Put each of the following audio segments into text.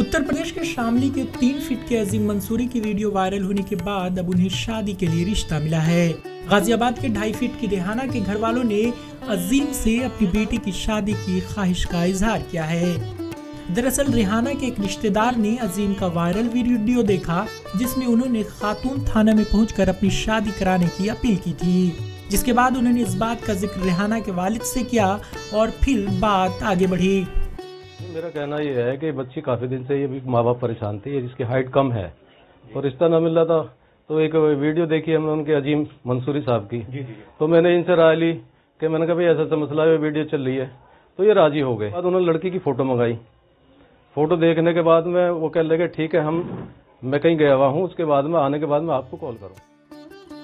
उत्तर प्रदेश के शामली के 3 फीट के अजीम मंसूरी की वीडियो वायरल होने के बाद अब उन्हें शादी के लिए रिश्ता मिला है। गाजियाबाद के 2.5 फीट की रेहाना के घर वालों ने अजीम से अपनी बेटी की शादी की ख्वाहिश का इजहार किया है। दरअसल रेहाना के एक रिश्तेदार ने अजीम का वायरल वीडियो देखा, जिसमें उन्होंने खातून थाना में पहुंचकर अपनी शादी कराने की अपील की थी, जिसके बाद उन्होंने इस बात का जिक्र रेहाना के वालिद से किया और फिर बात आगे बढ़ी। मेरा कहना ये है कि बच्ची काफी दिन से ये भी माँ बाप परेशान थी, जिसकी हाइट कम है और रिश्ता न मिल रहा था। तो एक वीडियो देखी हमने उनके अजीम मंसूरी साहब की, तो मैंने इनसे राय ली कि मैंने कहा भाई ऐसा मसला है, वीडियो चल रही है, तो ये राजी हो गए। बाद उन्होंने लड़की की फोटो मंगाई। फोटो देखने के बाद में वो कह लगे ठीक है, मैं कहीं गया हुआ हूँ, उसके बाद में आने के बाद मैं आपको कॉल करूँ।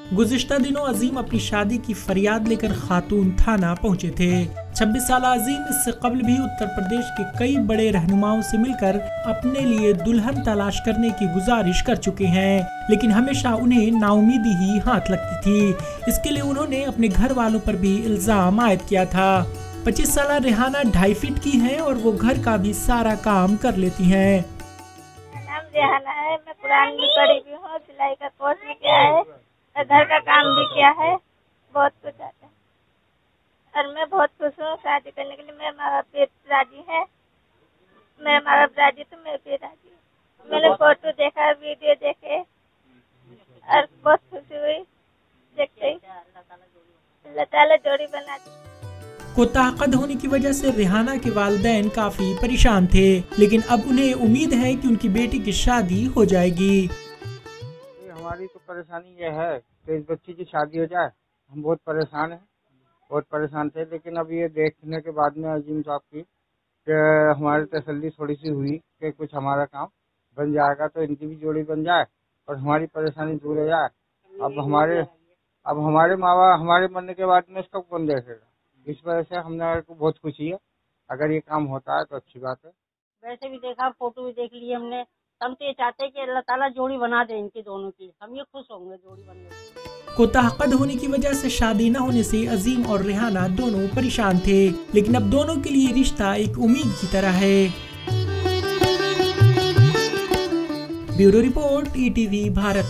गुज़िश्ता दिनों अजीम अपनी शादी की फरियाद लेकर खातून थाना पहुंचे थे। 26 साल अजीम इससे कबल भी उत्तर प्रदेश के कई बड़े रहनुमाओं से मिलकर अपने लिए दुल्हन तलाश करने की गुजारिश कर चुके हैं, लेकिन हमेशा उन्हें नाउमीदी ही हाथ लगती थी। इसके लिए उन्होंने अपने घर वालों पर भी इल्जाम आयद किया था। 25 साल रेहाना 2.5 फीट की हैं और वो घर का भी सारा काम कर लेती हैं। नाम रेहाना है, मैं कुरान भी पढ़ी भी हूँ, सिलाई का कोर्स भी किया है, घर का काम भी किया है, बहुत कुछ आता है और मैं बहुत खुश हूँ। शादी करने के लिए मेरे माँ बाप भी राजी है, मेरे माँ बाप राजी तो मैं भी राजी हूँ। मैंने फोटो देखा, वीडियो देखे और बहुत खुशी हुई देखते ही। अल्लाह ताला जोड़ी बना दी। कोताहक़द होने की वजह से रेहाना के वालिदैन काफी परेशान थे, लेकिन अब उन्हें उम्मीद है कि उनकी बेटी की शादी हो जाएगी। हमारी तो परेशानी ये है कि इस बच्ची की शादी हो जाए। हम बहुत परेशान हैं, बहुत परेशान थे, लेकिन अब ये देखने के बाद में अजीम साहब की कि हमारी तसल्ली थोड़ी सी हुई कि कुछ हमारा काम बन जाएगा, तो इनकी भी जोड़ी बन जाए और हमारी परेशानी दूर हो जाए। अब हमारे माँ बाप हमारे मरने के बाद में इसका कौन देखेगा? इस वजह से हमने को बहुत खुशी है, अगर ये काम होता है तो अच्छी बात है। वैसे भी देखा, फोटो भी देख ली हमने। हम तो ये चाहते हैं कि अल्लाह ताला जोड़ी बना दे इनकी दोनों की, हम ये खुश होंगे जोड़ी बनने से। कोताहक़द होने की वजह से शादी न होने से अजीम और रेहाना दोनों परेशान थे, लेकिन अब दोनों के लिए रिश्ता एक उम्मीद की तरह है। Bureau report, ETV Bharat.